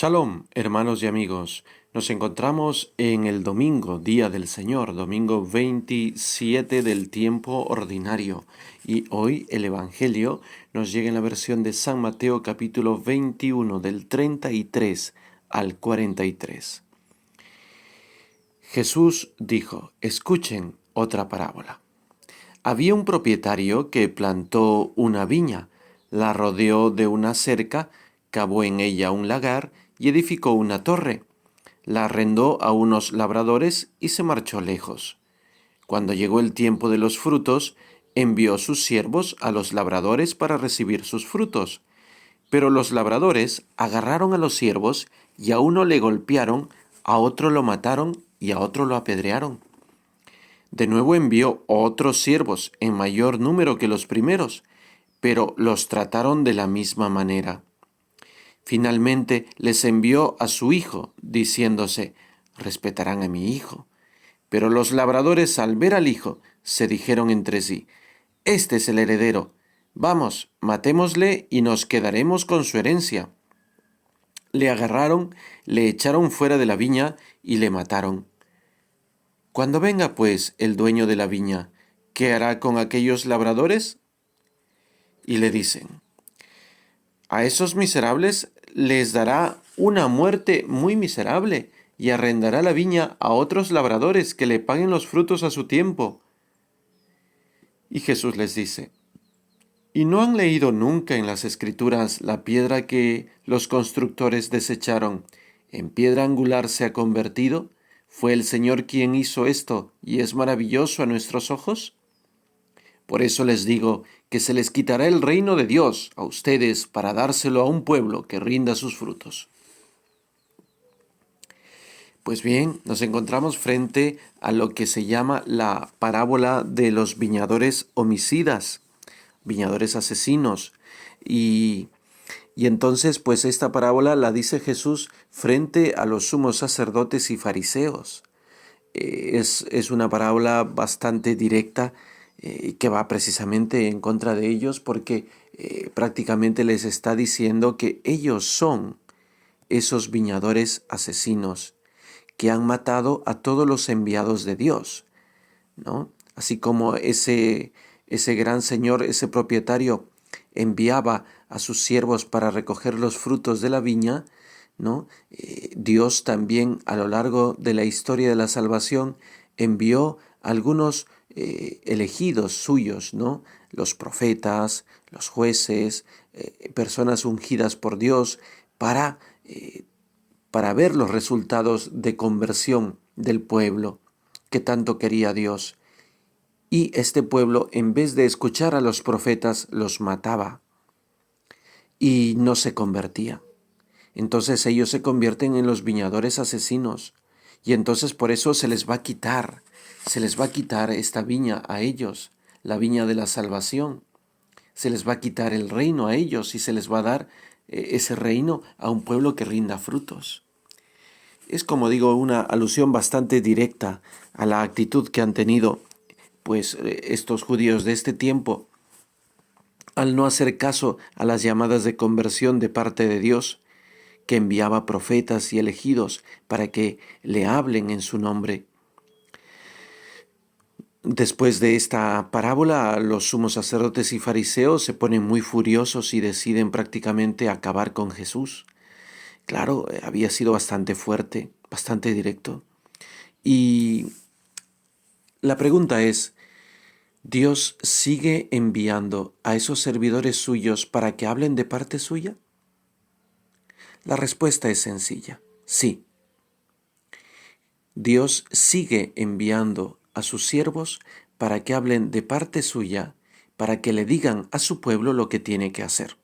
Shalom, hermanos y amigos. Nos encontramos en el domingo, Día del Señor, domingo 27 del tiempo ordinario. Y hoy el Evangelio nos llega en la versión de San Mateo capítulo 21 del 33 al 43. Jesús dijo, escuchen otra parábola. Había un propietario que plantó una viña, la rodeó de una cerca, cavó en ella un lagar y edificó una torre. La arrendó a unos labradores y se marchó lejos. Cuando llegó el tiempo de los frutos, envió sus siervos a los labradores para recibir sus frutos. Pero los labradores agarraron a los siervos y a uno le golpearon, a otro lo mataron y a otro lo apedrearon. De nuevo envió otros siervos en mayor número que los primeros, pero los trataron de la misma manera. Finalmente les envió a su hijo, diciéndose, respetarán a mi hijo. Pero los labradores al ver al hijo, se dijeron entre sí, este es el heredero, vamos, matémosle y nos quedaremos con su herencia. Le agarraron, le echaron fuera de la viña y le mataron. Cuando venga pues el dueño de la viña, ¿qué hará con aquellos labradores? Y le dicen, a esos miserables les dará una muerte muy miserable y arrendará la viña a otros labradores que le paguen los frutos a su tiempo. Y Jesús les dice, ¿y no han leído nunca en las Escrituras la piedra que los constructores desecharon? ¿En piedra angular se ha convertido? ¿Fue el Señor quien hizo esto y es maravilloso a nuestros ojos? Por eso les digo que se les quitará el reino de Dios a ustedes para dárselo a un pueblo que rinda sus frutos. Pues bien, nos encontramos frente a lo que se llama la parábola de los viñadores homicidas, viñadores asesinos. Y, y entonces, pues esta parábola la dice Jesús frente a los sumos sacerdotes y fariseos. Es una parábola bastante directa que va precisamente en contra de ellos porque prácticamente les está diciendo que ellos son esos viñadores asesinos que han matado a todos los enviados de Dios, ¿no? Así como ese gran señor, ese propietario, enviaba a sus siervos para recoger los frutos de la viña, ¿no? Dios también a lo largo de la historia de la salvación envió algunos elegidos suyos, ¿no? Los profetas, los jueces, personas ungidas por Dios para ver los resultados de conversión del pueblo que tanto quería Dios. Y este pueblo, en vez de escuchar a los profetas, los mataba y no se convertía. Entonces ellos se convierten en los viñadores asesinos. Y entonces por eso se les va a quitar esta viña a ellos, la viña de la salvación. Se les va a quitar el reino a ellos y se les va a dar ese reino a un pueblo que rinda frutos. Es, como digo, una alusión bastante directa a la actitud que han tenido pues estos judíos de este tiempo al no hacer caso a las llamadas de conversión de parte de Dios, que enviaba profetas y elegidos para que le hablen en su nombre. Después de esta parábola, los sumos sacerdotes y fariseos se ponen muy furiosos y deciden prácticamente acabar con Jesús. Claro, había sido bastante fuerte, bastante directo. Y la pregunta es, ¿Dios sigue enviando a esos servidores suyos para que hablen de parte suya? La respuesta es sencilla, sí. Dios sigue enviando a sus siervos para que hablen de parte suya, para que le digan a su pueblo lo que tiene que hacer.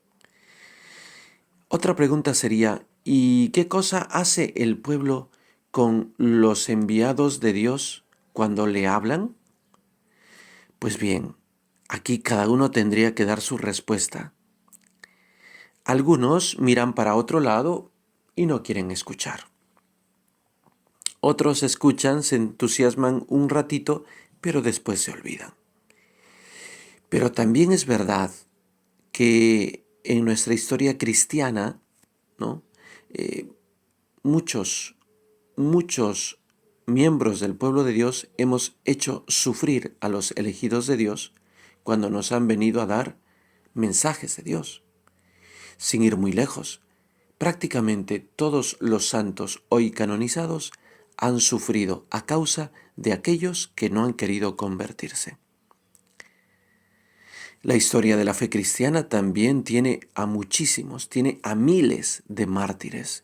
Otra pregunta sería, ¿y qué cosa hace el pueblo con los enviados de Dios cuando le hablan? Pues bien, aquí cada uno tendría que dar su respuesta. Algunos miran para otro lado y no quieren escuchar. Otros escuchan, se entusiasman un ratito, pero después se olvidan. Pero también es verdad que en nuestra historia cristiana, ¿no? muchos miembros del pueblo de Dios hemos hecho sufrir a los elegidos de Dios cuando nos han venido a dar mensajes de Dios. Sin ir muy lejos, prácticamente todos los santos hoy canonizados han sufrido a causa de aquellos que no han querido convertirse. La historia de la fe cristiana también tiene a muchísimos, tiene a miles de mártires.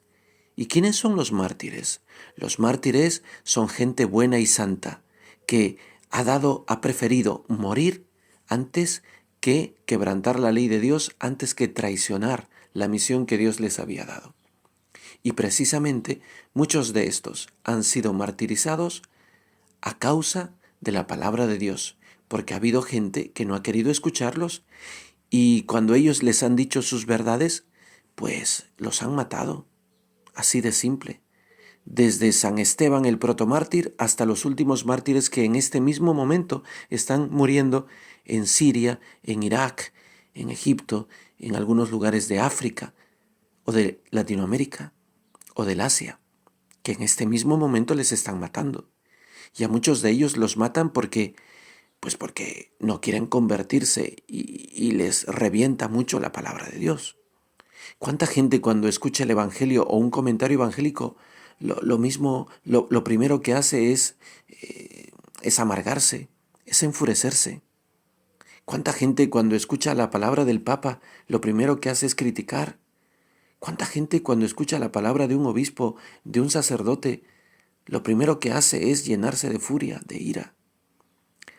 ¿Y quiénes son los mártires? Los mártires son gente buena y santa que ha preferido morir antes que quebrantar la ley de Dios, antes que traicionar la misión que Dios les había dado. Y precisamente muchos de estos han sido martirizados a causa de la palabra de Dios, porque ha habido gente que no ha querido escucharlos y cuando ellos les han dicho sus verdades, pues los han matado. Así de simple. Desde San Esteban el protomártir hasta los últimos mártires que en este mismo momento están muriendo en Siria, en Irak, en Egipto, en algunos lugares de África o de Latinoamérica o del Asia, que en este mismo momento les están matando. Y a muchos de ellos los matan porque no quieren convertirse y les revienta mucho la palabra de Dios. ¿Cuánta gente cuando escucha el Evangelio o un comentario evangélico, lo primero que hace es amargarse, es enfurecerse? ¿Cuánta gente cuando escucha la palabra del Papa, lo primero que hace es criticar? ¿Cuánta gente cuando escucha la palabra de un obispo, de un sacerdote, lo primero que hace es llenarse de furia, de ira?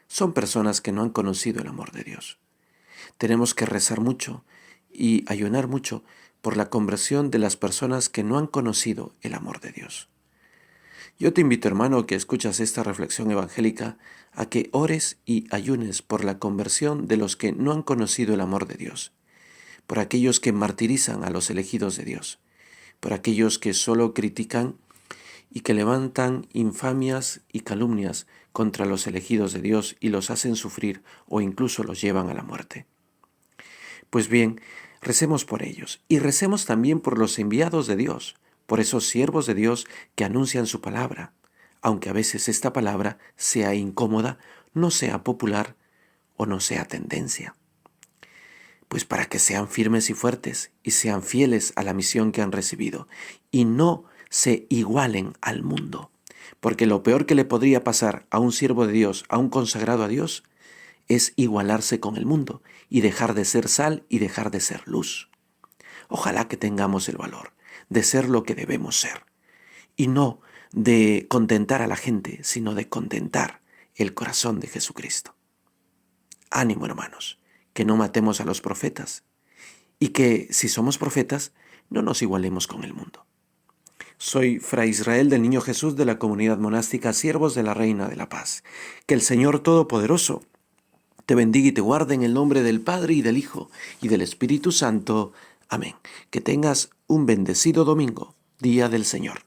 Son personas que no han conocido el amor de Dios. Tenemos que rezar mucho y ayunar mucho por la conversión de las personas que no han conocido el amor de Dios. Yo te invito, hermano, que escuchas esta reflexión evangélica, a que ores y ayunes por la conversión de los que no han conocido el amor de Dios, por aquellos que martirizan a los elegidos de Dios, por aquellos que solo critican y que levantan infamias y calumnias contra los elegidos de Dios y los hacen sufrir o incluso los llevan a la muerte. Pues bien, recemos por ellos y recemos también por los enviados de Dios, por esos siervos de Dios que anuncian su palabra, aunque a veces esta palabra sea incómoda, no sea popular o no sea tendencia. Pues para que sean firmes y fuertes y sean fieles a la misión que han recibido y no se igualen al mundo. Porque lo peor que le podría pasar a un siervo de Dios, a un consagrado a Dios, es igualarse con el mundo y dejar de ser sal y dejar de ser luz. Ojalá que tengamos el valor de ser lo que debemos ser y no de contentar a la gente, sino de contentar el corazón de Jesucristo. Ánimo, hermanos, que no matemos a los profetas y que si somos profetas no nos igualemos con el mundo. Soy Fray Israel del Niño Jesús de la comunidad monástica Siervos de la Reina de la Paz. Que el Señor Todopoderoso te bendiga y te guarde en el nombre del Padre y del Hijo y del Espíritu Santo. Amén. Que tengas un bendecido domingo, Día del Señor.